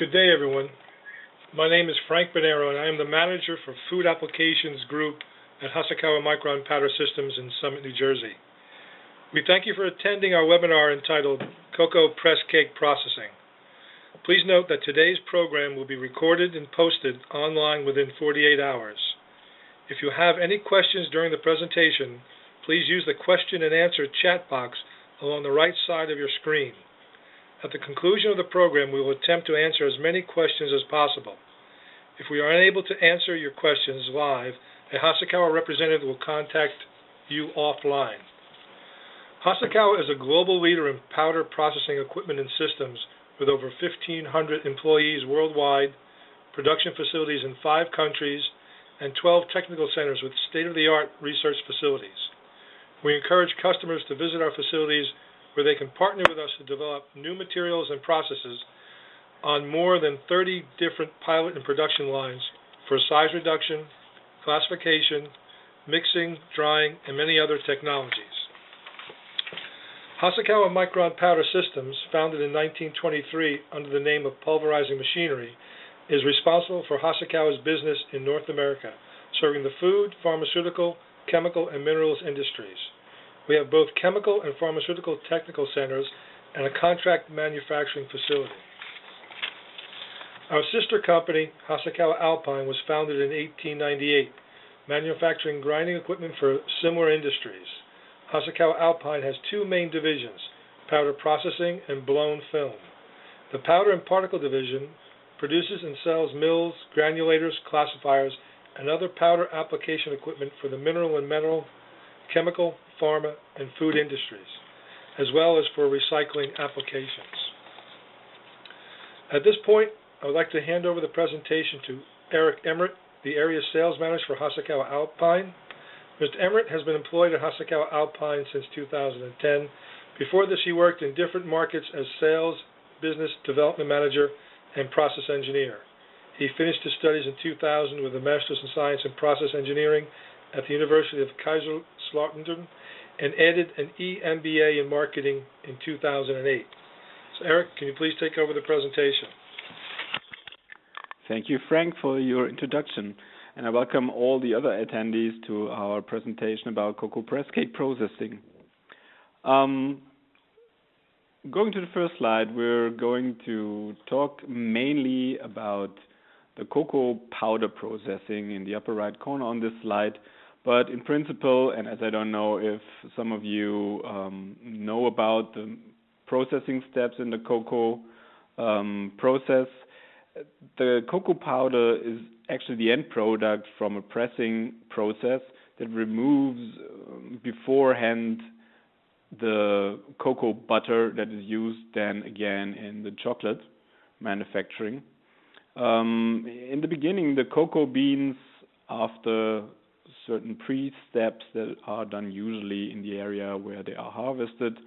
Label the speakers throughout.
Speaker 1: Good day, everyone. My name is Frank Bonero, and I am the manager for Food Applications Group at Cacao Micron Powder Systems in Summit, New Jersey. We thank you for attending our webinar entitled Cocoa Press Cake Processing. Please note that today's program will be recorded and posted online within 48 hours. If you have any questions during the presentation, please use the question and answer chat box along the right side of your screen. At the conclusion of the program, we will attempt to answer as many questions as possible. If we are unable to answer your questions live, a Cacao representative will contact you offline. Cacao is a global leader in powder processing equipment and systems with over 1,500 employees worldwide, production facilities in 5 countries, and 12 technical centers with state-of-the-art research facilities. We encourage customers to visit our facilities where they can partner with us to develop new materials and processes on more than 30 different pilot and production lines for size reduction, classification, mixing, drying, and many other technologies. Cacao Micron Powder Systems, founded in 1923 under the name of Pulverizing Machinery, is responsible for Cacao's business in North America, serving the food, pharmaceutical, chemical, and minerals industries. We have both chemical and pharmaceutical technical centers and a contract manufacturing facility. Our sister company, Cacao Alpine, was founded in 1898, manufacturing grinding equipment for similar industries. Cacao Alpine has 2 main divisions, powder processing and blown film. The powder and particle division produces and sells mills, granulators, classifiers, and other powder application equipment for the mineral and metal, chemical, pharma, and food industries, as well as for recycling applications. At this point, I would like to hand over the presentation to Eric Emmerich, the area sales manager for Cacao Alpine. Mr. Emmerich has been employed at Cacao Alpine since 2010. Before this, he worked in different markets as sales, business development manager, and process engineer. He finished his studies in 2000 with a Master's in Science in Process Engineering at the University of Kaiserslautern and added an EMBA in Marketing in 2008. So Eric, can you please take over the presentation?
Speaker 2: Thank you, Frank, for your introduction, and I welcome all the other attendees to our presentation about cocoa press cake processing. Going to the first slide, we're going to talk mainly about the cocoa powder processing in the upper right corner on this slide. But in principle, and as I don't know if some of you know about the processing steps in the cocoa process, the cocoa powder is actually the end product from a pressing process that removes beforehand the cocoa butter that is used then again in the chocolate manufacturing. In the beginning, the cocoa beans, after certain pre-steps that are done usually in the area where they are harvested,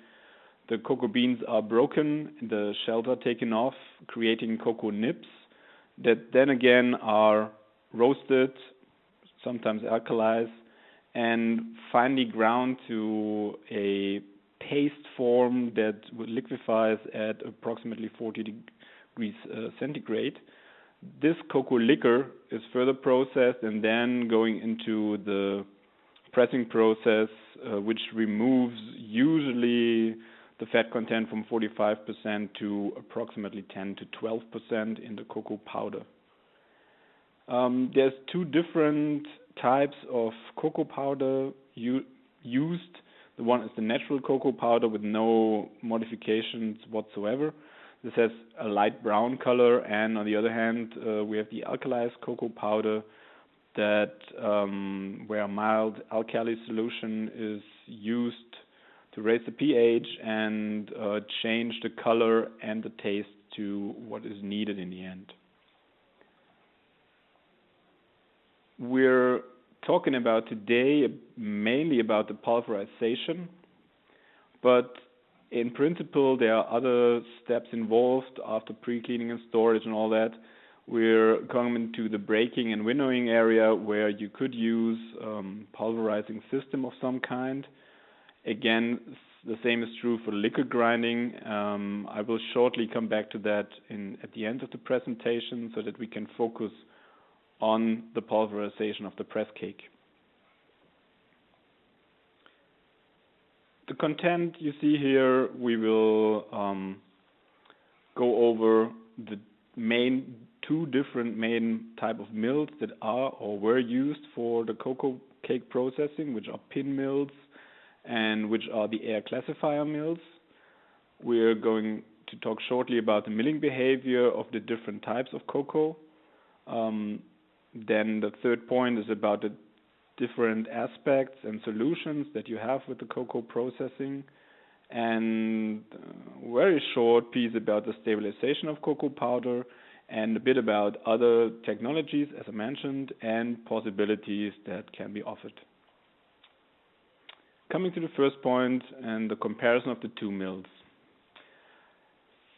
Speaker 2: the cocoa beans are broken, the shells are taken off, creating cocoa nibs that then again are roasted, sometimes alkalized, and finally ground to a paste form that liquefies at approximately 40 degrees centigrade. This cocoa liquor is further processed and then going into the pressing process, which removes usually the fat content from 45% to approximately 10 to 12% in the cocoa powder. There's 2 different types of cocoa powder used. The one is the natural cocoa powder with no modifications whatsoever. This has a light brown color, and on the other hand, we have the alkalized cocoa powder that where a mild alkali solution is used to raise the pH and change the color and the taste to what is needed in the end. We're talking about today mainly about the pulverization, but in principle there are other steps involved after pre-cleaning and storage and all that. We're coming to the breaking and winnowing area where you could use pulverizing system of some kind. Again, the same is true for liquid grinding. I will shortly come back to that at the end of the presentation so that we can focus on the pulverization of the press cake. The content you see here, we will go over the two different main type of mills that are or were used for the cocoa cake processing, which are pin mills and which are the air classifier mills. We're going to talk shortly about the milling behavior of the different types of cocoa. Then the third point is about the different aspects and solutions that you have with the cocoa processing, and a very short piece about the stabilization of cocoa powder, and a bit about other technologies, as I mentioned, and possibilities that can be offered. Coming to the first point and the comparison of the two mills.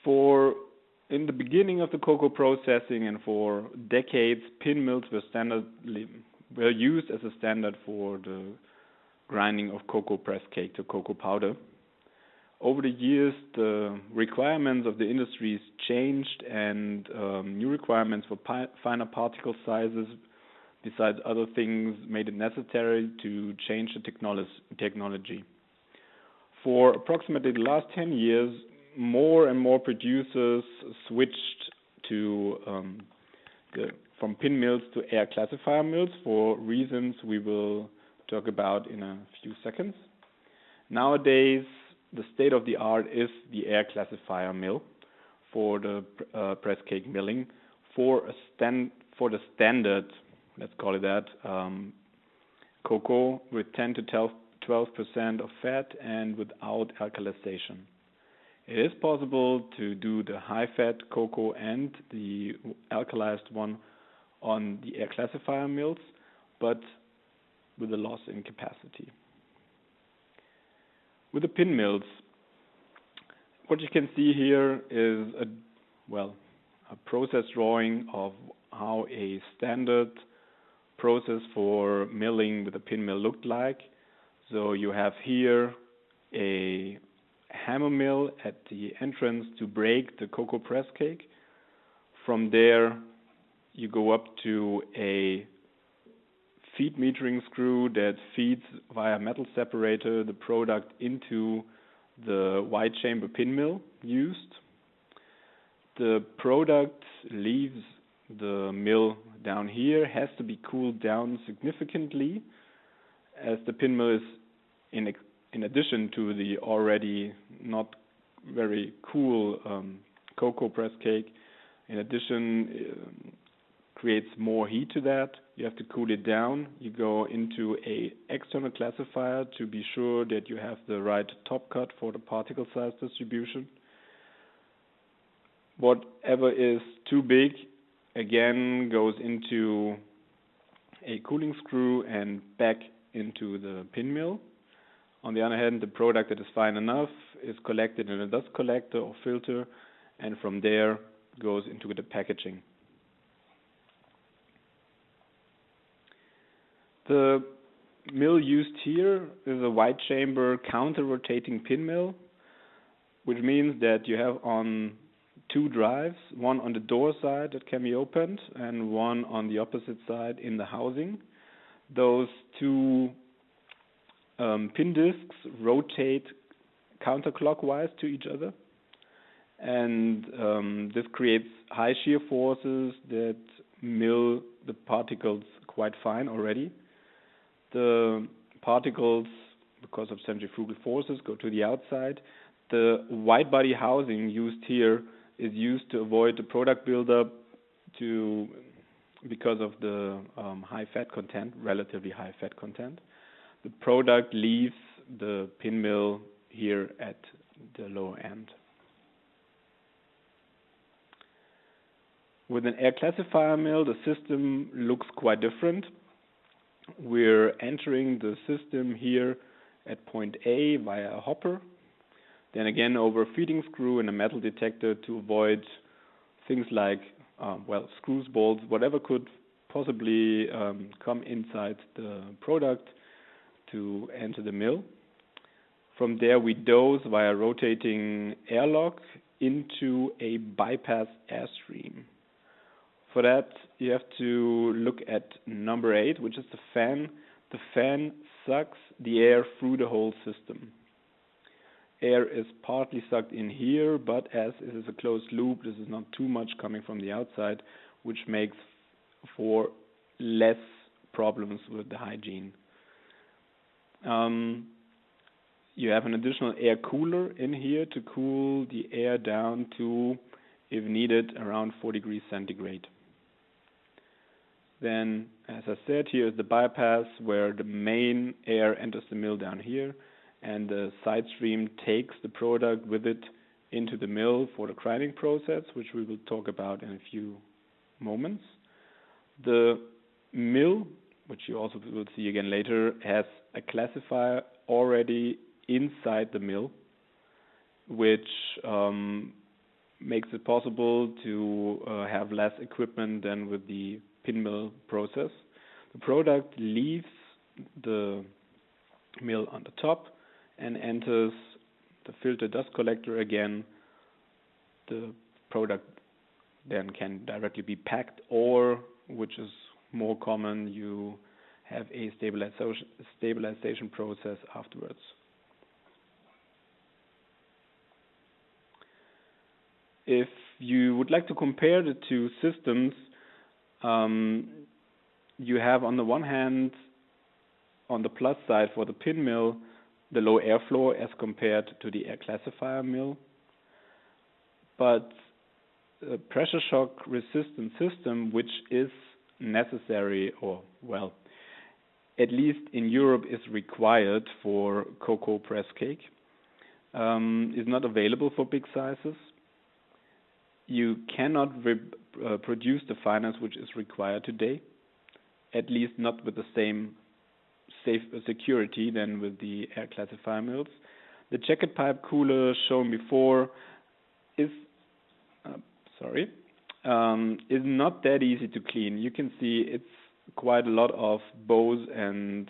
Speaker 2: In the beginning of the cocoa processing and for decades, pin mills were used as a standard for the grinding of cocoa press cake to cocoa powder. Over the years, the requirements of the industries changed, and new requirements for finer particle sizes, besides other things, made it necessary to change the technology. For approximately the last 10 years, more and more producers switched from pin mills to air classifier mills for reasons we will talk about in a few seconds. Nowadays, the state of the art is the air classifier mill for the press cake milling for the standard, let's call it that, cocoa with 10 to 12% of fat and without alkalization. It is possible to do the high-fat cocoa and the alkalized one on the air classifier mills, but with a loss in capacity. With the pin mills, what you can see here is a process drawing of how a standard process for milling with a pin mill looked like. So you have here a hammer mill at the entrance to break the cocoa press cake. From there, you go up to a feed metering screw that feeds via metal separator the product into the wide chamber pin mill used. The product leaves the mill down here, has to be cooled down significantly, as the pin mill is in addition to the already not very cool cocoa press cake, in addition creates more heat to that. You have to cool it down. You go into a external classifier to be sure that you have the right top cut for the particle size distribution. Whatever is too big again goes into a cooling screw and back into the pin mill. On the other hand, the product that is fine enough is collected in a dust collector or filter, and from there goes into the packaging. The mill used here is a wide chamber counter-rotating pin mill, which means that you have on two drives, one on the door side that can be opened and one on the opposite side in the housing. Those two pin discs rotate counterclockwise to each other, and this creates high shear forces that mill the particles quite fine already. The particles, because of centrifugal forces, go to the outside. The wide body housing used here is used to avoid the product buildup because of the high fat content, relatively high fat content. The product leaves the pin mill here at the lower end. With an air classifier mill, the system looks quite different. We're entering the system here at point A via a hopper, then again over a feeding screw and a metal detector to avoid things like screws, bolts, whatever could possibly come inside the product to enter the mill. From there, we dose via rotating airlock into a bypass airstream. For that, you have to look at number 8, which is the fan. The fan sucks the air through the whole system. Air is partly sucked in here, but as it is a closed loop, this is not too much coming from the outside, which makes for less problems with the hygiene. You have an additional air cooler in here to cool the air down to, if needed, around 4 degrees centigrade. Then, as I said, here is the bypass where the main air enters the mill down here, and the side stream takes the product with it into the mill for the grinding process, which we will talk about in a few moments. The mill, which you also will see again later, has a classifier already inside the mill, which makes it possible to have less equipment than with the pin mill process. The product leaves the mill on the top and enters the filter dust collector again. The product then can directly be packed, or, which is more common, you have a stabilization process afterwards. If you would like to compare the two systems, you have on the one hand, on the plus side for the pin mill, the low airflow as compared to the air classifier mill. But a pressure shock resistant system, which is necessary, or well, at least in Europe is required for cocoa press cake, is not available for big sizes. You cannot produce the finance which is required today, at least not with the same safe security than with the air classifier mills. The jacket pipe cooler shown before is not that easy to clean. You can see it's quite a lot of bows and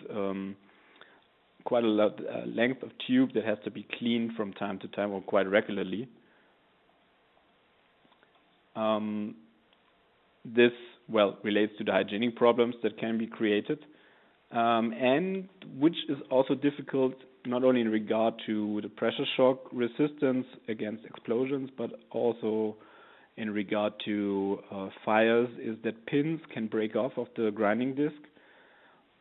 Speaker 2: quite a lot length of tube that has to be cleaned from time to time or quite regularly. This, well, relates to the hygienic problems that can be created, and which is also difficult not only in regard to the pressure shock resistance against explosions, but also in regard to fires, is that pins can break off of the grinding disc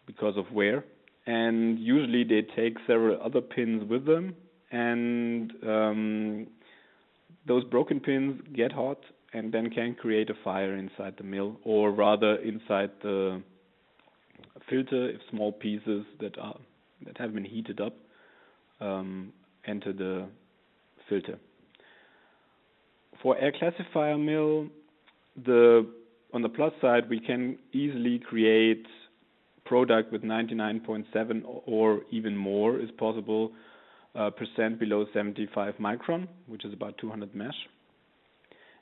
Speaker 2: because of wear, and usually they take several other pins with them, and those broken pins get hot and then can create a fire inside the mill, or rather inside the filter if small pieces that have been heated up enter the filter. For air classifier mill, on the plus side, we can easily create product with 99.7 or even more is possible percent below 75 micron, which is about 200 mesh.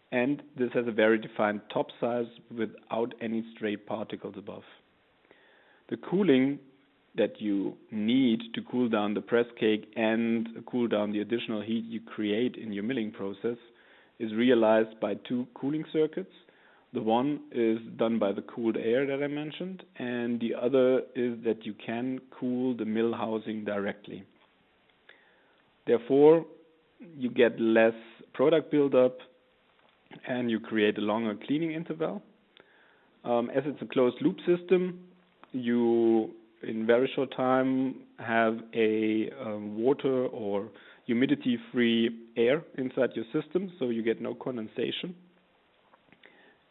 Speaker 2: And this has a very defined top size without any stray particles above. The cooling that you need to cool down the press cake and cool down the additional heat you create in your milling process is realized by two cooling circuits. The one is done by the cooled air that I mentioned, and the other is that you can cool the mill housing directly. Therefore, you get less product buildup and you create a longer cleaning interval. As it's a closed loop system, you in very short time have a water or humidity-free air inside your system, so you get no condensation.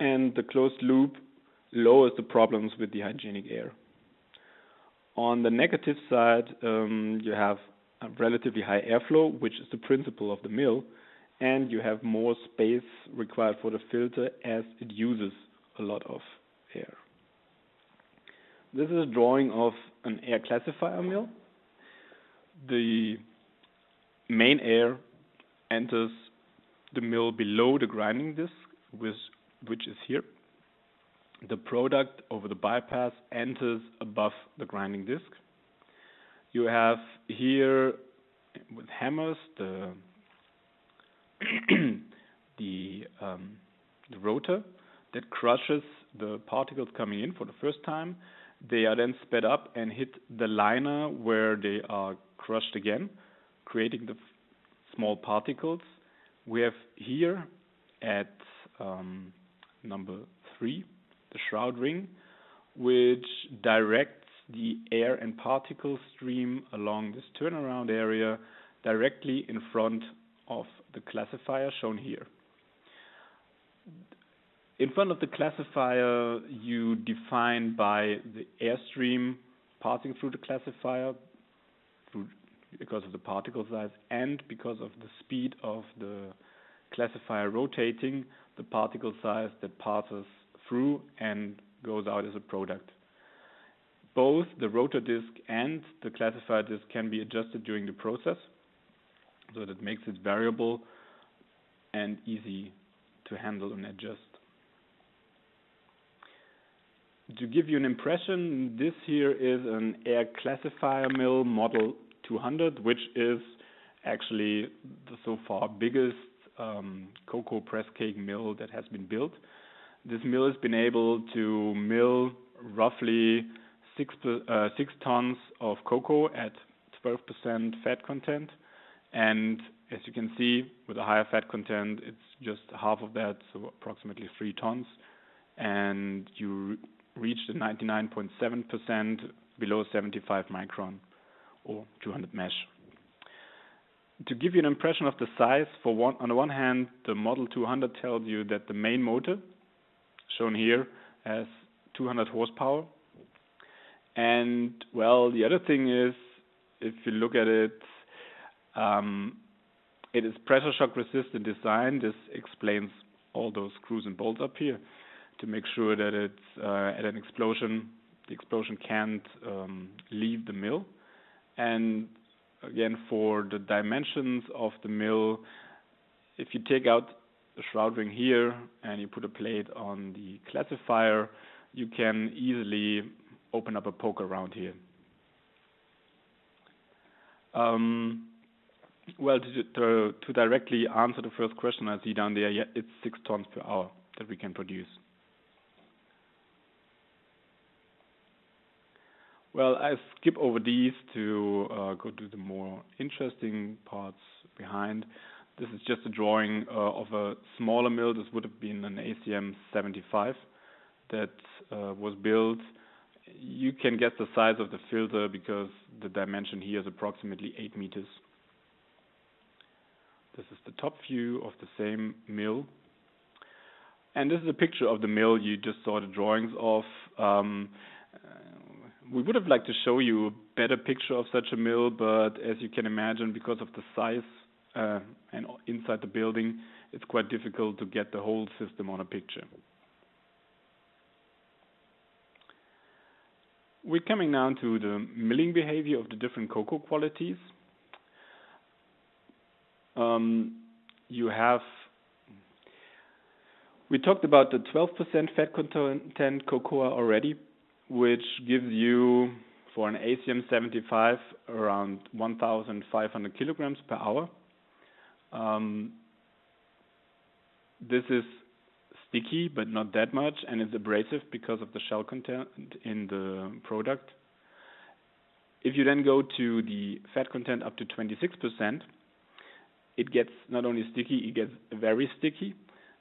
Speaker 2: And the closed loop lowers the problems with the hygienic air. On the negative side, you have a relatively high airflow, which is the principle of the mill, and you have more space required for the filter as it uses a lot of air. This is a drawing of an air classifier mill. The main air enters the mill below the grinding disc, which is here. The product over the bypass enters above the grinding disc. You have here with hammers the rotor that crushes the particles coming in for the first time. They are then sped up and hit the liner where they are crushed again, creating the small particles. We have here at number 3 the shroud ring, which directs the air and particle stream along this turnaround area directly in front of the classifier shown here. In front of the classifier, you define by the airstream passing through the classifier because of the particle size and because of the speed of the classifier rotating, the particle size that passes through and goes out as a product. Both the rotor disc and the classifier disc can be adjusted during the process, so that makes it variable and easy to handle and adjust. To give you an impression, this here is an air classifier mill model 200, which is actually the so far biggest cocoa press cake mill that has been built. This mill has been able to mill roughly 6 tons of cocoa at 12% fat content, and as you can see, with a higher fat content, it's just half of that, so approximately 3 tons, and you reach the 99.7% below 75 micron or 200 mesh. To give you an impression of the size, on the one hand, the Model 200 tells you that the main motor, shown here, has 200 horsepower. And, well, the other thing is, if you look at it, it is pressure shock resistant design. This explains all those screws and bolts up here to make sure that it's at an explosion, the explosion can't leave the mill. And again, for the dimensions of the mill, if you take out the shroud ring here and you put a plate on the classifier, you can easily open up a poke around here. Well, to directly answer the first question I see down there, yeah, it's 6 tons per hour that we can produce. Well, I skip over these to go to the more interesting parts behind. This is just a drawing of a smaller mill. This would have been an ACM 75 that was built. You can guess the size of the filter because the dimension here is approximately 8 meters. This is the top view of the same mill. And this is a picture of the mill you just saw the drawings of. We would have liked to show you a better picture of such a mill, but as you can imagine, because of the size and inside the building, it's quite difficult to get the whole system on a picture. We're coming now to the milling behavior of the different cocoa qualities. We talked about the 12% fat content cocoa already, which gives you, for an ACM 75, around 1,500 kilograms per hour. This is sticky, but not that much, and it's abrasive because of the shell content in the product. If you then go to the fat content up to 26%, it gets not only sticky, it gets very sticky,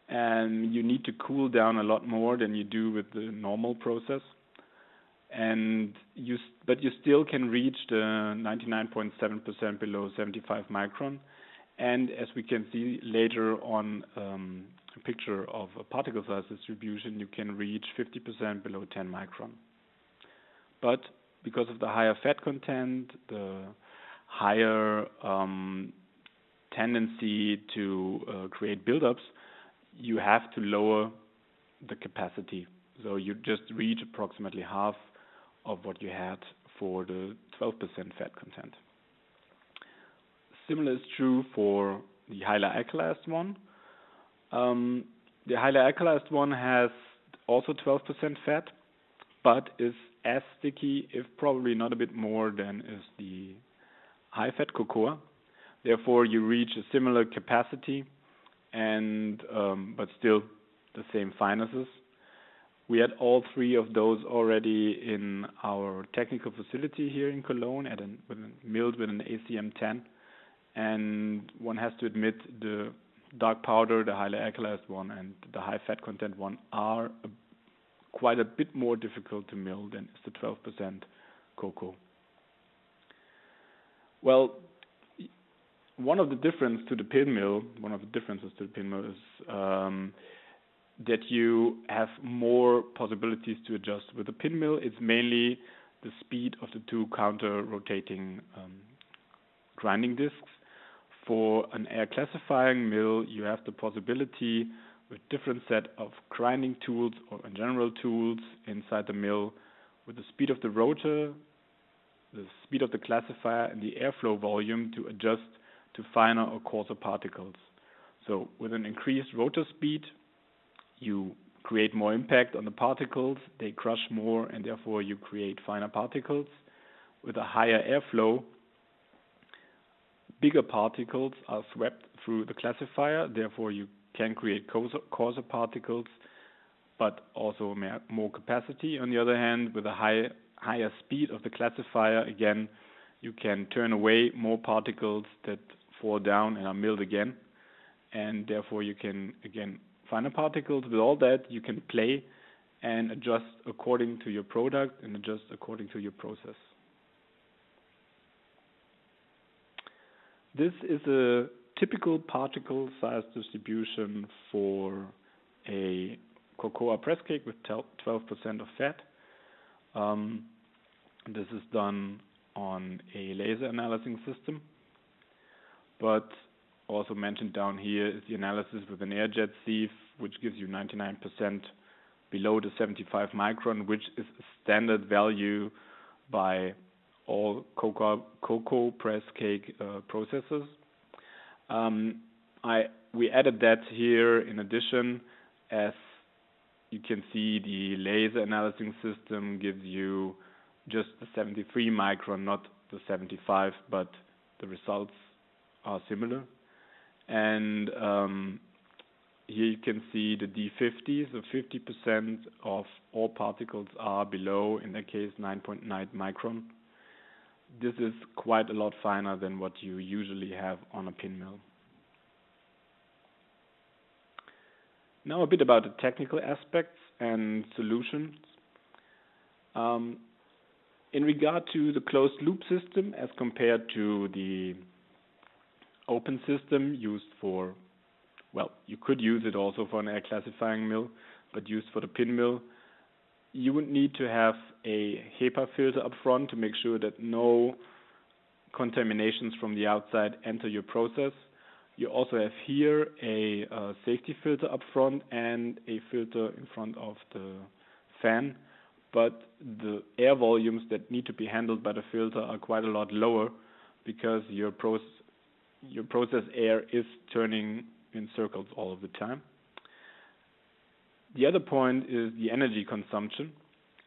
Speaker 2: and you need to cool down a lot more than you do with the normal process. But you still can reach the 99.7% below 75 micron. And as we can see later on a picture of a particle size distribution, you can reach 50% below 10 micron. But because of the higher fat content, the higher tendency to create buildups, you have to lower the capacity. So you just reach approximately half of what you had for the 12% fat content. Similar is true for the highly alkalized one. The highly alkalized one has also 12% fat, but is as sticky, if probably not a bit more, than is the high fat cocoa. Therefore, you reach a similar capacity, and but still the same finesses. We had all three of those already in our technical facility here in Cologne, milled with an ACM 10. And one has to admit, the dark powder, the highly alkalized one, and the high fat content one are quite a bit more difficult to mill than is the 12% cocoa. Well, one of the differences to the pin mill is that you have more possibilities to adjust. With the pin mill, it's mainly the speed of the two counter-rotating grinding discs. For an air classifying mill, you have the possibility with different set of grinding tools or in general tools inside the mill with the speed of the rotor, the speed of the classifier, and the airflow volume to adjust to finer or coarser particles. So with an increased rotor speed, you create more impact on the particles, they crush more, and therefore you create finer particles. With a higher airflow, bigger particles are swept through the classifier, therefore you can create coarser particles, but also more capacity. On the other hand, with a higher speed of the classifier, again, you can turn away more particles that fall down and are milled again, and therefore you can, again, finer particles. With all that, you can play and adjust according to your product and adjust according to your process. This is a typical particle size distribution for a cocoa press cake with 12% of fat. This is done on a laser analyzing system, but also mentioned down here is the analysis with an air-jet sieve, which gives you 99% below the 75 micron, which is a standard value by all cocoa press cake processors. We added that here in addition, as you can see the laser analyzing system gives you just the 73 micron, not the 75, but the results are similar. And here you can see the D50, so 50% of all particles are below, in that case, 9.9 micron. This is quite a lot finer than what you usually have on a pin mill. Now a bit about the technical aspects and solutions. In regard to the closed loop system as compared to the open system used for, well, you could use it also for an air classifying mill, but used for the pin mill, you would need to have a HEPA filter up front to make sure that no contaminations from the outside enter your process. You also have here a safety filter up front and a filter in front of the fan, but the air volumes that need to be handled by the filter are quite a lot lower because your process air is turning in circles all of the time. The other point is the energy consumption,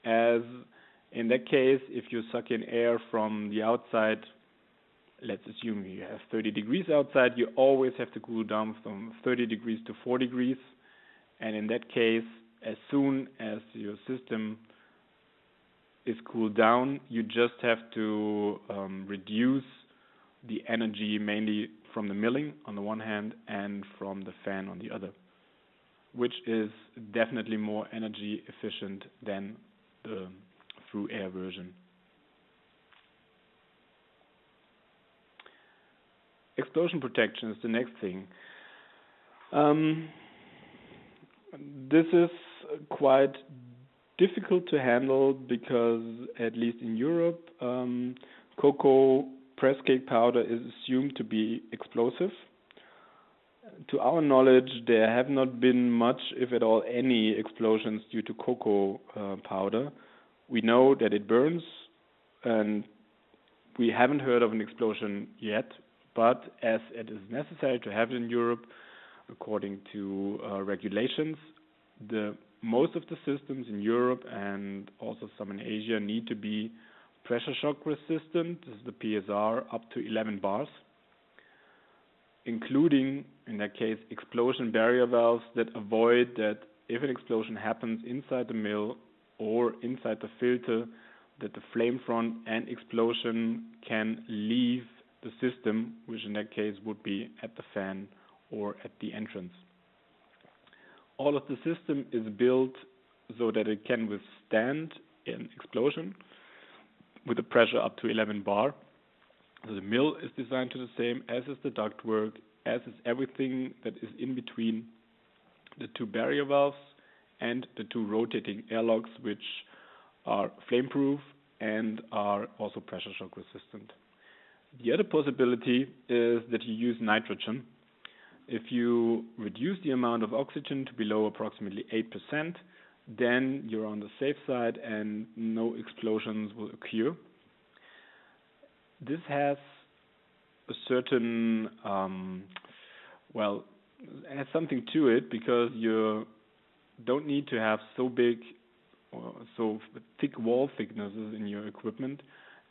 Speaker 2: as in that case, if you suck in air from the outside, let's assume you have 30 degrees outside, you always have to cool down from 30 degrees to 4 degrees. And in that case, as soon as your system is cooled down, you just have to reduce the energy mainly from the milling on the one hand and from the fan on the other, which is definitely more energy efficient than the through air version. Explosion protection is the next thing. This is quite difficult to handle because, at least in Europe, cocoa press cake powder is assumed to be explosive. To our knowledge, there have not been much, if at all, any explosions due to cocoa powder. We know that it burns, and we haven't heard of an explosion yet, but as it is necessary to have it in Europe, according to regulations, most of the systems in Europe and also some in Asia need to be pressure shock resistant. This is the PSR up to 11 bars. including, in that case, explosion barrier valves that avoid that if an explosion happens inside the mill or inside the filter, that the flame front and explosion can leave the system, which in that case would be at the fan or at the entrance. All of the system is built so that it can withstand an explosion with a pressure up to 11 bar. So the mill is designed to the same, as is the ductwork, as is everything that is in between the two barrier valves and the two rotating airlocks, which are flame-proof and are also pressure shock resistant. The other possibility is that you use nitrogen. If you reduce the amount of oxygen to below approximately 8%, then you're on the safe side and no explosions will occur. This has a certain, has something to it, because you don't need to have so big or so thick wall thicknesses in your equipment,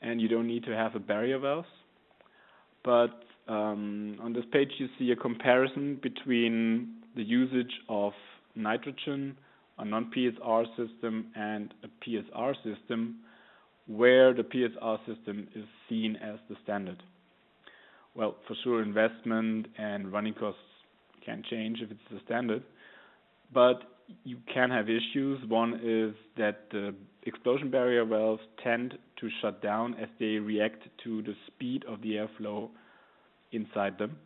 Speaker 2: and you don't need to have a barrier valves. But on this page you see a comparison between the usage of nitrogen, a non-PSR system, and a PSR system, where the PSR system is seen as the standard. Well, for sure investment and running costs can change if it's the standard, but you can have issues. One is that the explosion barrier valves tend to shut down as they react to the speed of the airflow inside them.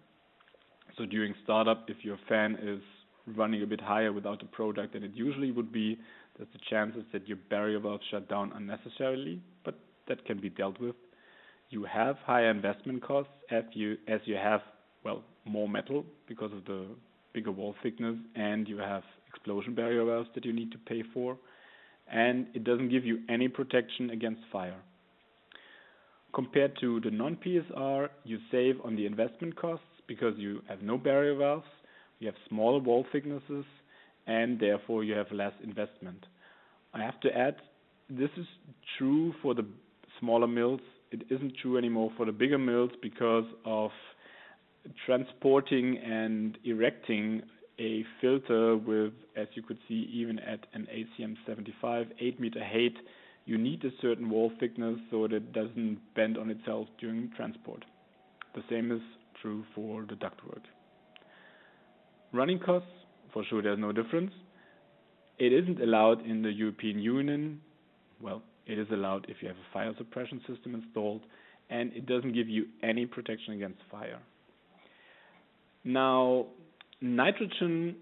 Speaker 2: So during startup, if your fan is running a bit higher without the product than it usually would be, there's the chances that your barrier valves shut down unnecessarily, but that can be dealt with. You have higher investment costs as you have, more metal because of the bigger wall thickness, and you have explosion barrier valves that you need to pay for, and it doesn't give you any protection against fire. Compared to the non-PSR, you save on the investment costs because you have no barrier valves, you have smaller wall thicknesses, and therefore you have less investment. I have to add, this is true for the smaller mills. It isn't true anymore for the bigger mills because of transporting and erecting a filter with, as you could see, even at an ACM 75, 8 meter height, you need a certain wall thickness so that it doesn't bend on itself during transport. The same is true for the ductwork. Running costs, for sure there's no difference. It isn't allowed in the European Union. Well, it is allowed if you have a fire suppression system installed, and it doesn't give you any protection against fire. Now, nitrogen,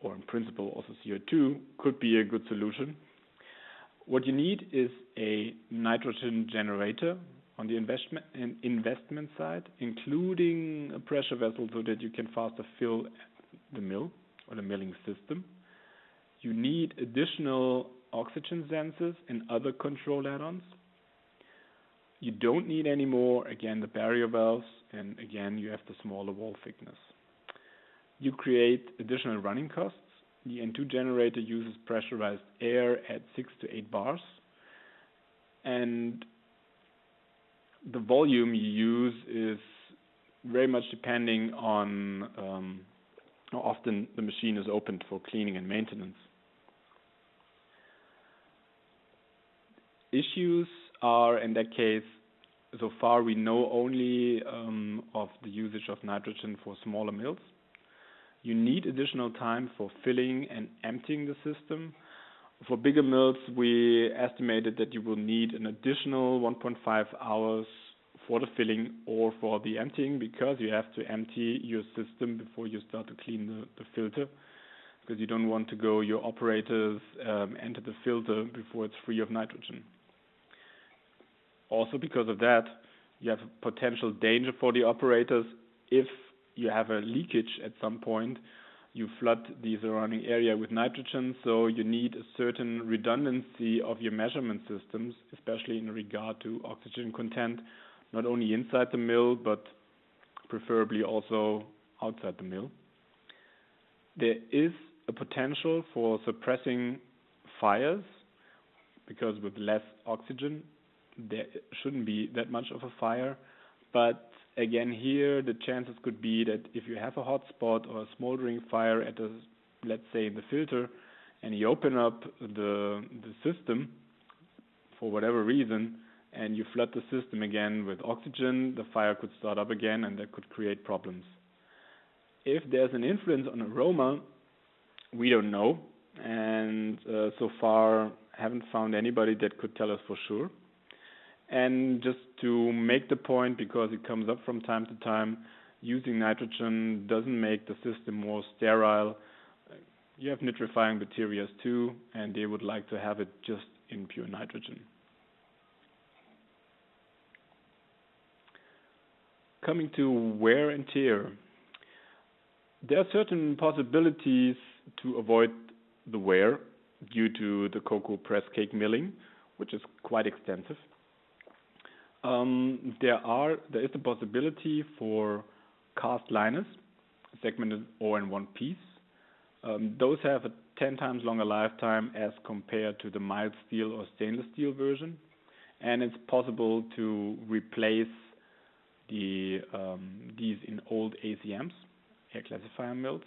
Speaker 2: or in principle also CO2, could be a good solution. What you need is a nitrogen generator on the investment side, including a pressure vessel so that you can faster fill the mill or the milling system. You need additional oxygen sensors and other control add-ons. You don't need any more, again, the barrier valves, and again, you have the smaller wall thickness. You create additional running costs. The N2 generator uses pressurized air at 6 to 8 bars, and the volume you use is very much depending on how often the machine is opened for cleaning and maintenance. Issues are, in that case, so far we know only of the usage of nitrogen for smaller mills. You need additional time for filling and emptying the system. For bigger mills, we estimated that you will need an additional 1.5 hours for the filling or for the emptying, because you have to empty your system before you start to clean the filter, because you don't want to go your operators enter the filter before it's free of nitrogen. Also because of that, you have a potential danger for the operators if you have a leakage at some point. You flood the surrounding area with nitrogen, so you need a certain redundancy of your measurement systems, especially in regard to oxygen content, not only inside the mill, but preferably also outside the mill. There is a potential for suppressing fires, because with less oxygen, there shouldn't be that much of a fire, but again, here the chances could be that if you have a hot spot or a smoldering fire at a, let's say, in the filter, and you open up the system for whatever reason, and you flood the system again with oxygen, the fire could start up again, and that could create problems. If there's an influence on aroma, we don't know, and so far haven't found anybody that could tell us for sure. And just to make the point, because it comes up from time to time, using nitrogen doesn't make the system more sterile. You have nitrifying bacteria too, and they would like to have it just in pure nitrogen. Coming to wear and tear. There are certain possibilities to avoid the wear due to the cocoa press cake milling, which is quite extensive. There is a possibility for cast liners, segmented or in one piece. Those have a 10 times longer lifetime as compared to the mild steel or stainless steel version, and it's possible to replace these in old ACMs, air classifier mills.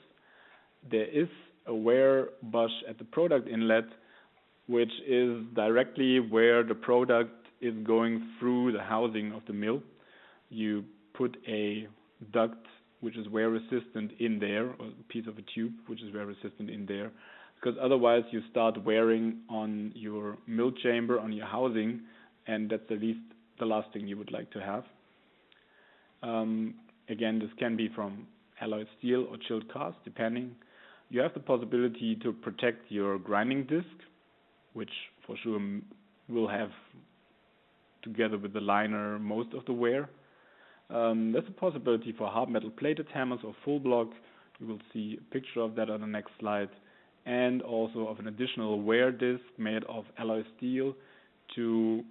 Speaker 2: There is a wear bush at the product inlet, which is directly where the product is going through the housing of the mill. You put a duct which is wear resistant in there, or a piece of a tube which is wear resistant in there, because otherwise you start wearing on your mill chamber, on your housing, and that's the last thing you would like to have. Again, this can be from alloy steel or chilled cast, depending. You have the possibility to protect your grinding disc, which for sure will have, together with the liner, most of the wear. There's a possibility for hard metal plated hammers or full block. You will see a picture of that on the next slide, and also of an additional wear disc made of alloy steel to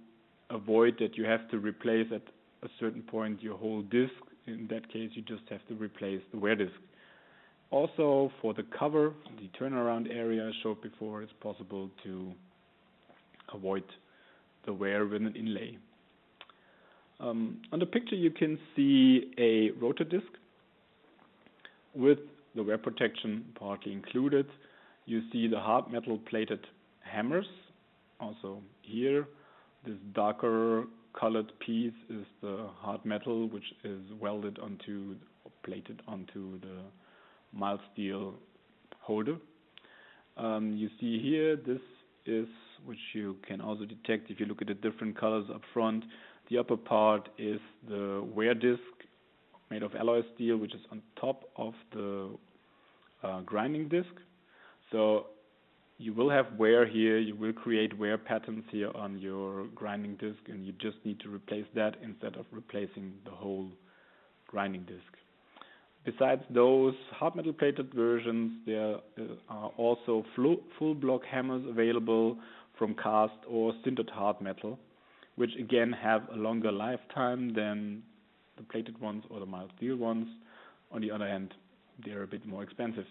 Speaker 2: avoid that you have to replace at a certain point your whole disc. In that case, you just have to replace the wear disc. Also, for the cover, the turnaround area I showed before, it's possible to avoid the wear with an inlay. On the picture you can see a rotor disc with the wear protection partly included. You see the hard metal plated hammers. Also here, this darker colored piece is the hard metal, which is welded onto or plated onto the mild steel holder. You see here, this is, which you can also detect if you look at the different colors up front. The upper part is the wear disc made of alloy steel, which is on top of the grinding disc. So you will have wear here, you will create wear patterns here on your grinding disc, and you just need to replace that instead of replacing the whole grinding disc. Besides those hard metal plated versions, there are also full block hammers available from cast or sintered hard metal, which again have a longer lifetime than the plated ones or the mild steel ones. On the other hand, they're a bit more expensive.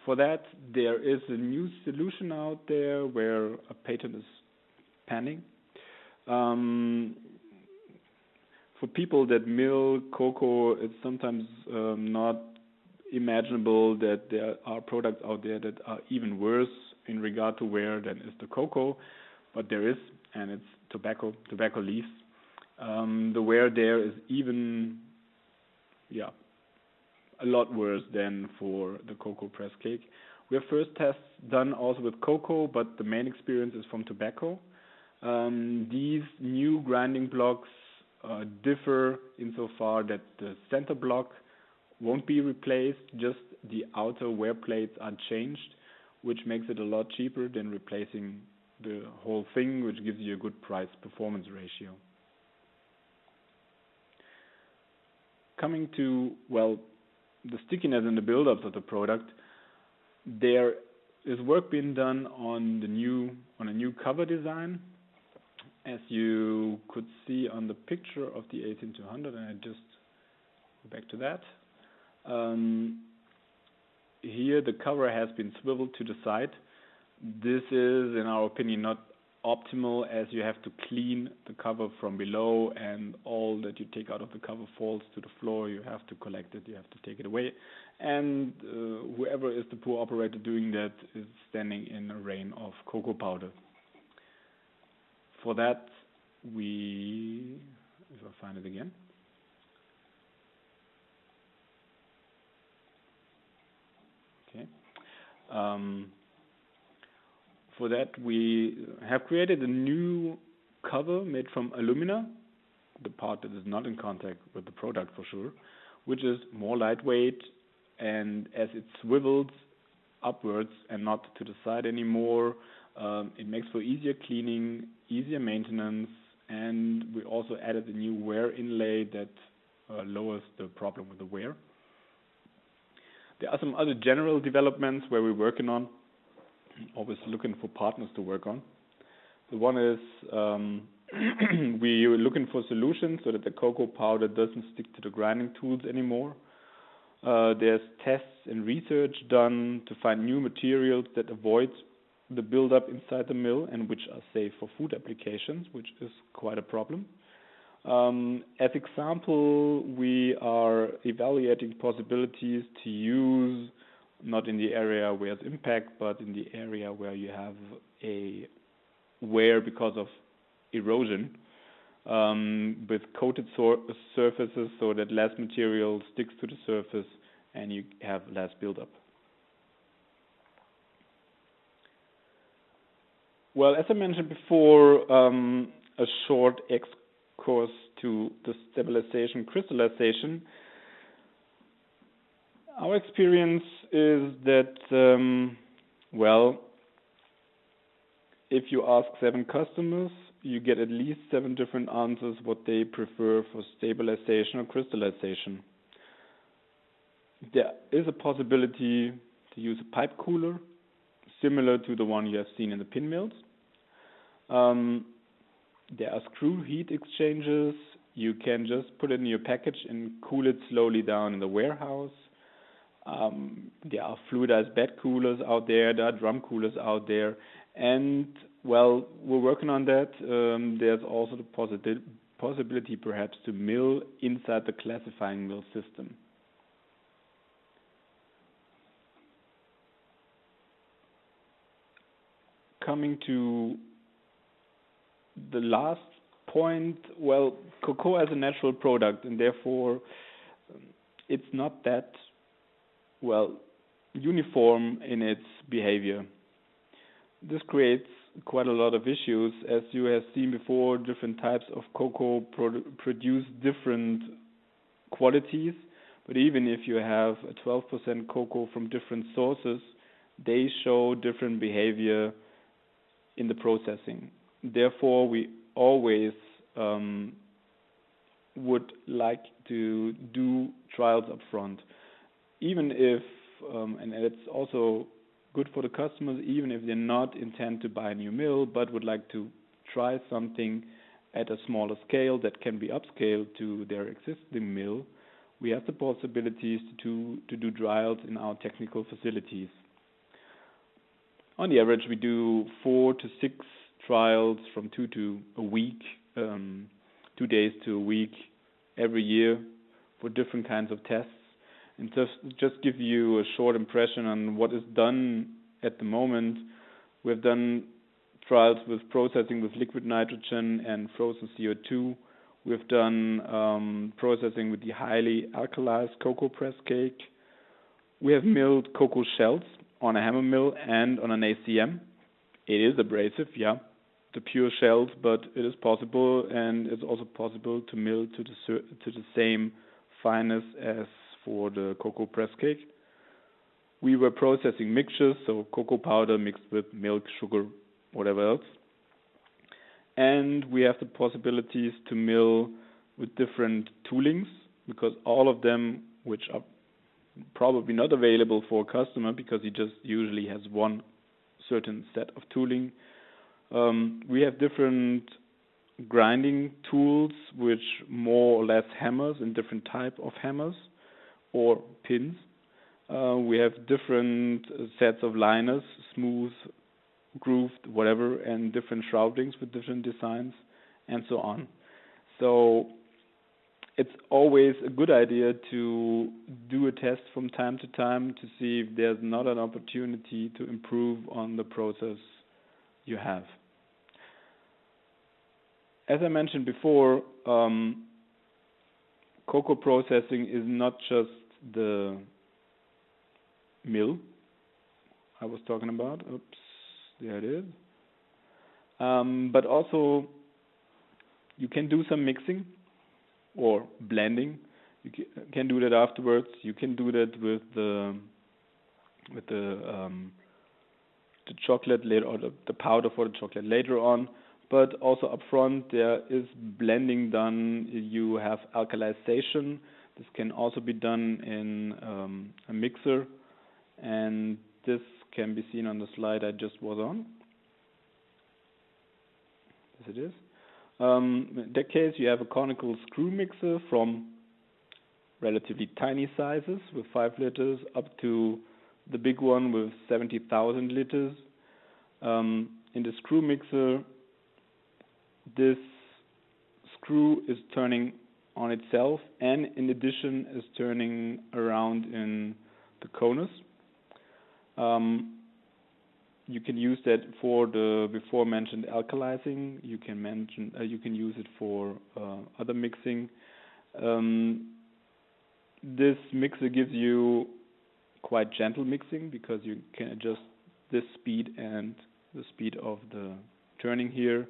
Speaker 2: For that, there is a new solution out there where a patent is pending. For people that mill cocoa, it's sometimes not imaginable that there are products out there that are even worse in regard to wear than is the cocoa, but there is, and it's tobacco leaves. The wear there is even, a lot worse than for the cocoa press cake. We have first tests done also with cocoa, but the main experience is from tobacco. These new grinding blocks differ insofar that the center block won't be replaced, just the outer wear plates are changed, which makes it a lot cheaper than replacing the whole thing, which gives you a good price-performance ratio. Coming to, the stickiness and the build-ups of the product, there is work being done on a new cover design. As you could see on the picture of the 18200, and I just go back to that. Here the cover has been swiveled to the side. This is, in our opinion, not optimal, as you have to clean the cover from below, and all that you take out of the cover falls to the floor. You have to collect it, you have to take it away, and whoever is the poor operator doing that is standing in a rain of cocoa powder. For that, if I find it again. Okay. For that, we have created a new cover made from alumina, the part that is not in contact with the product for sure, which is more lightweight, and as it swivels upwards and not to the side anymore, it makes for easier cleaning, easier maintenance, and we also added a new wear inlay that lowers the problem with the wear. There are some other general developments where we're working on, always looking for partners to work on. The one is we're looking for solutions so that the cocoa powder doesn't stick to the grinding tools anymore. There's tests and research done to find new materials that avoid the buildup inside the mill and which are safe for food applications, which is quite a problem. As example, we are evaluating possibilities to use, not in the area where it's impact, but in the area where you have a wear because of erosion, with coated surfaces so that less material sticks to the surface and you have less buildup. Well, as I mentioned before, a short excursus to the stabilization crystallization. Our experience is that, well, if you ask 7 customers, you get at least 7 different answers what they prefer for stabilization or crystallization. There is a possibility to use a pipe cooler, similar to the one you have seen in the pin mills. There are screw heat exchangers. You can just put it in your package and cool it slowly down in the warehouse. There are fluidized bed coolers out there. There are drum coolers out there. And, well, we're working on that. There's also the possibility perhaps to mill inside the classifying mill system. Coming to the last point, well, cocoa as a natural product, and therefore it's not that, well, uniform in its behavior. This creates quite a lot of issues. As you have seen before, different types of cocoa produce different qualities, but even if you have a 12% cocoa from different sources, they show different behavior in the processing. Therefore, we always would like to do trials up front, even if, and it's also good for the customers, even if they not intend to buy a new mill, but would like to try something at a smaller scale that can be upscaled to their existing mill. We have the possibilities to do trials in our technical facilities. On the average, we do 4 to 6 trials from 2 to a week, 2 days to a week every year for different kinds of tests. And just give you a short impression on what is done at the moment. We've done trials with processing with liquid nitrogen and frozen CO2. We've done processing with the highly alkalized cocoa press cake. We have milled cocoa shells on a hammer mill and on an ACM. It is abrasive, yeah, the pure shells, but it is possible, and it's also possible to mill to the same fineness as for the cocoa press cake. We were processing mixtures, so cocoa powder mixed with milk, sugar, whatever else. And we have the possibilities to mill with different toolings, because all of them, which are probably not available for a customer because he just usually has one certain set of tooling. We have different grinding tools, which more or less hammers and different type of hammers or pins. We have different sets of liners, smooth, grooved, whatever, and different shroudings with different designs, and so on. So it's always a good idea to do a test from time to time to see if there's not an opportunity to improve on the process you have. As I mentioned before, cocoa processing is not just the mill I was talking about. Oops, there it is. But also you can do some mixing or blending. You can do that afterwards. You can do that with the chocolate later, or the powder for the chocolate later on. But also up front there is blending done. You have alkalization. This can also be done in a mixer, and this can be seen on the slide I just was on. Yes, it is. In that case, you have a conical screw mixer from relatively tiny sizes with 5 liters up to the big one with 70,000 liters. In the screw mixer, this screw is turning on itself, and in addition is turning around in the conus. You can use that for the before mentioned alkalizing. You can use it for other mixing. This mixer gives you quite gentle mixing because you can adjust this speed and the speed of the turning here.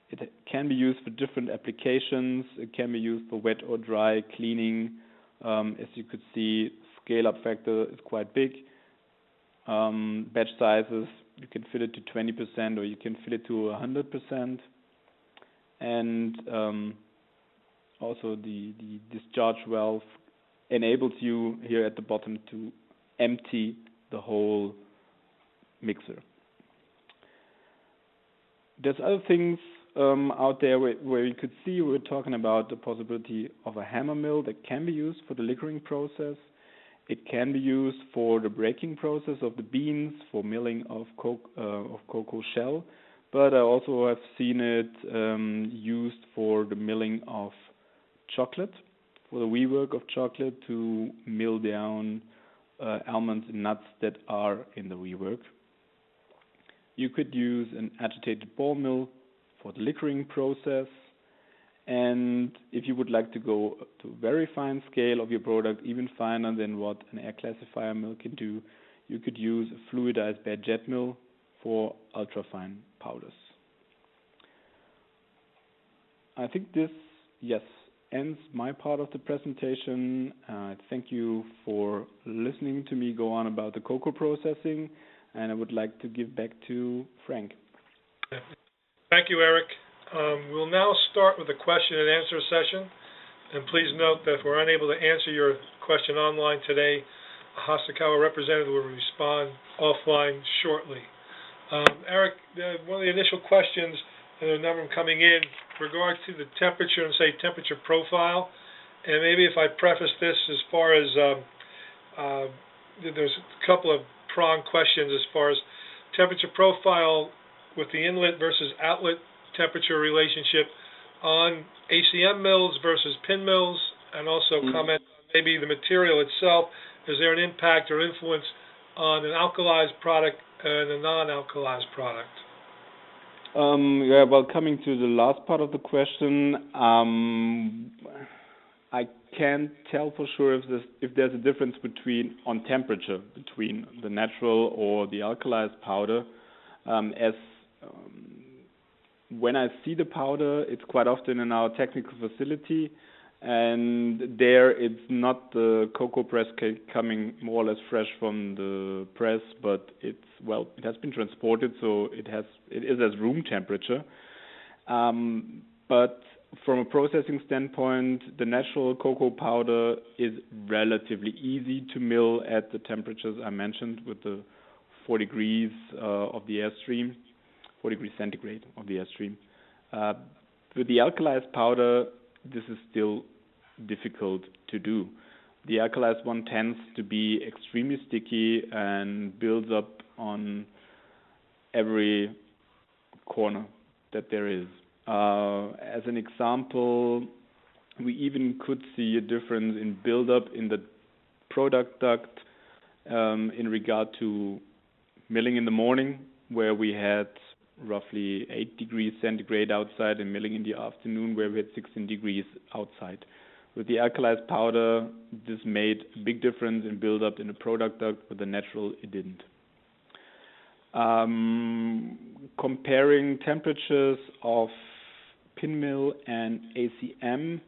Speaker 2: It can be used for different applications. It can be used for wet or dry cleaning. As you could see, scale-up factor is quite big. Batch sizes, you can fill it to 20% or you can fill it to 100%. And also the discharge valve enables you here at the bottom to empty the whole mixer. There's other things out there where you could see we're talking about the possibility of a hammer mill that can be used for the liquoring process. It can be used for the breaking process of the beans, for milling of cocoa shell, but I also have seen it used for the milling of chocolate, for the rework of chocolate to mill down almonds and nuts that are in the rework. You could use an agitated ball mill for the liquoring process, and if you would like to go to a very fine scale of your product, even finer than what an air classifier mill can do, you could use a fluidized bed jet mill for ultrafine powders. I think this, ends my part of the presentation. Thank you for listening to me go on about the cocoa processing, and I would like to give back to Frank.
Speaker 1: Thank you, Eric. We'll now start with the question and answer session. And please note that if we're unable to answer your question online today, a Cacao representative will respond offline shortly. Eric, one of the initial questions, and a number of them coming in, regards to the temperature and, say, temperature profile. And maybe if I preface this as far as there's a couple of pronged questions as far as temperature profile with the inlet versus outlet temperature relationship on ACM mills versus pin mills, and also comment on maybe the material itself. Is there an impact or influence on an alkalized product and a non-alkalized product?
Speaker 2: Well, coming to the last part of the question, I can't tell for sure if there's a difference on temperature between the natural or the alkalized powder. When I see the powder, it's quite often in our technical facility, and there it's not the cocoa press cake coming more or less fresh from the press, but it has been transported, so it is as room temperature. But from a processing standpoint, the natural cocoa powder is relatively easy to mill at the temperatures I mentioned, with the 4 degrees of the airstream. 4 degrees centigrade of the airstream. With the alkalized powder, this is still difficult to do. The alkalized one tends to be extremely sticky and builds up on every corner that there is. As an example, we even could see a difference in buildup in the product duct in regard to milling in the morning, where we had roughly 8 degrees centigrade outside, and milling in the afternoon, where we had 16 degrees outside. With the alkalized powder, this made a big difference in buildup in the product duct, but the natural, it didn't. Comparing temperatures of pin mill and ACM,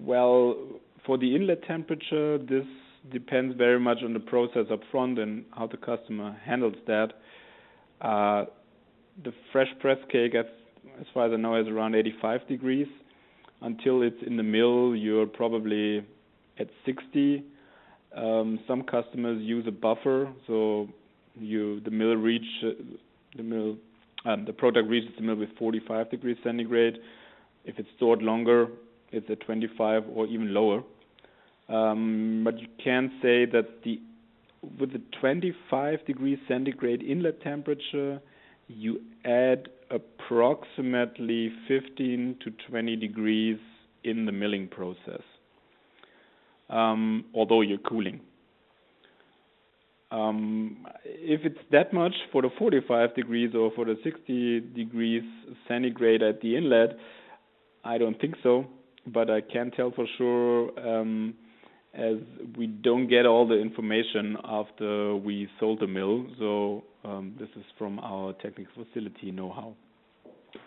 Speaker 2: well, for the inlet temperature, this depends very much on the process up front and how the customer handles that. The fresh press cake, as far as I know, is around 85 degrees. Until it's in the mill, you're probably at 60. Some customers use a buffer, so the product reaches the mill with 45 degrees centigrade. If it's stored longer, it's at 25 or even lower. But you can say that with the 25 degrees centigrade inlet temperature, you add approximately 15 to 20 degrees in the milling process, although you're cooling. If it's that much for the 45 degrees or for the 60 degrees centigrade at the inlet, I don't think so, but I can tell for sure, as we don't get all the information after we sold the mill. So this is from our technical facility know-how.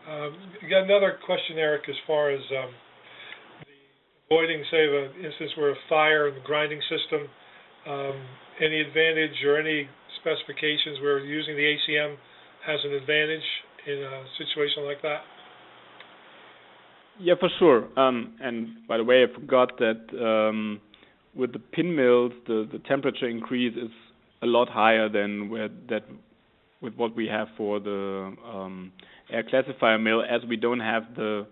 Speaker 1: Got another question, Eric, as far as avoiding, say, an instance where a fire in the grinding system. Any advantage or any specifications where using the ACM has an advantage in a situation like that?
Speaker 2: Yeah, for sure. And by the way, I forgot that with the pin mills, the temperature increase is a lot higher than with what we have for the air classifier mill, as we don't have the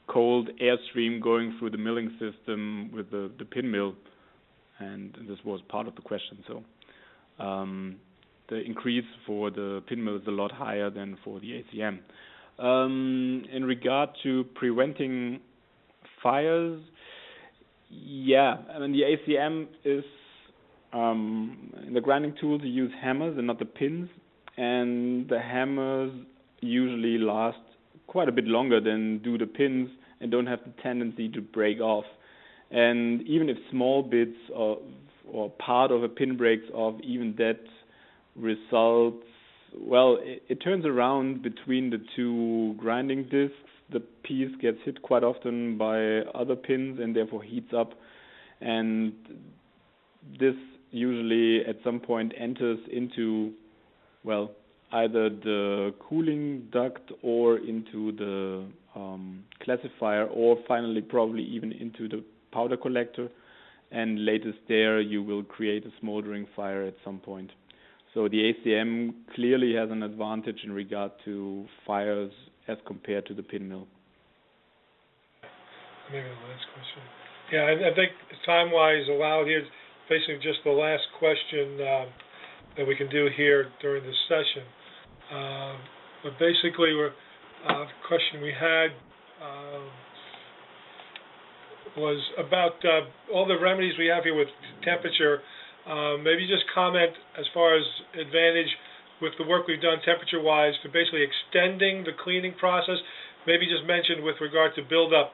Speaker 2: cold airstream going through the milling system with the pin mill. And this was part of the question. So the increase for the pin mill is a lot higher than for the ACM. In regard to preventing fires, yeah, I mean the ACM is in the grinding tools you use hammers and not the pins, and the hammers usually last quite a bit longer than do the pins and don't have the tendency to break off. And even if small bits or part of a pin breaks off, even that results, well, it turns around between the two grinding discs. The piece gets hit quite often by other pins and therefore heats up. And this usually at some point enters into, well, either the cooling duct or into the classifier, or finally probably even into the powder collector, and latest there you will create a smoldering fire at some point. So the ACM clearly has an advantage in regard to fires as compared to the pin mill.
Speaker 1: Maybe the last question. Yeah, I think time-wise allowed here, basically just the last question that we can do here during this session. But basically, the question we had was about all the remedies we have here with temperature. Maybe just comment as far as advantage with the work we've done temperature-wise to basically extending the cleaning process. Maybe just mention with regard to buildup,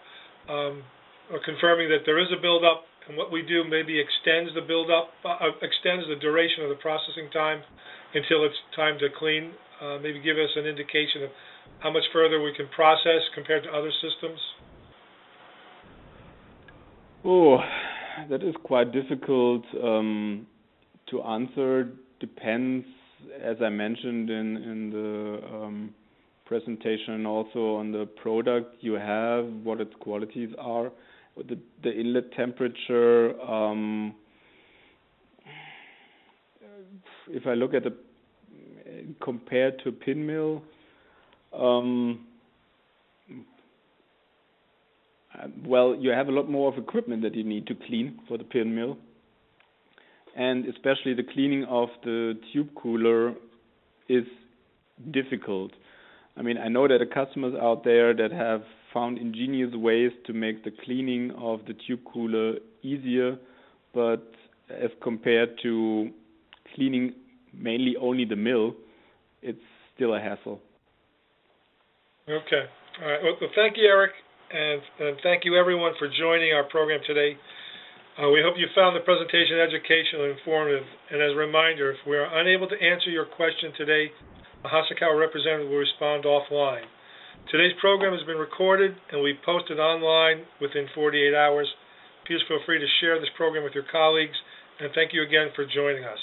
Speaker 1: or confirming that there is a buildup, and what we do maybe extends the buildup, extends the duration of the processing time until it's time to clean. Maybe give us an indication of how much further we can process compared to other systems.
Speaker 2: Oh, that is quite difficult to answer. Depends, as I mentioned in the presentation, also on the product you have, what its qualities are. The inlet temperature, if I look at the compared to a pin mill, well, you have a lot more of equipment that you need to clean for the pin mill, and especially the cleaning of the tube cooler is difficult. I mean, I know that there are customers out there that have found ingenious ways to make the cleaning of the tube cooler easier, but as compared to cleaning mainly only the mill, it's still a hassle.
Speaker 1: Okay. All right. Well, thank you, Eric, and thank you, everyone, for joining our program today. We hope you found the presentation educational and informative. And as a reminder, if we are unable to answer your question today, a Cacao representative will respond offline. Today's program has been recorded and will be posted online within 48 hours. Please feel free to share this program with your colleagues, and thank you again for joining us.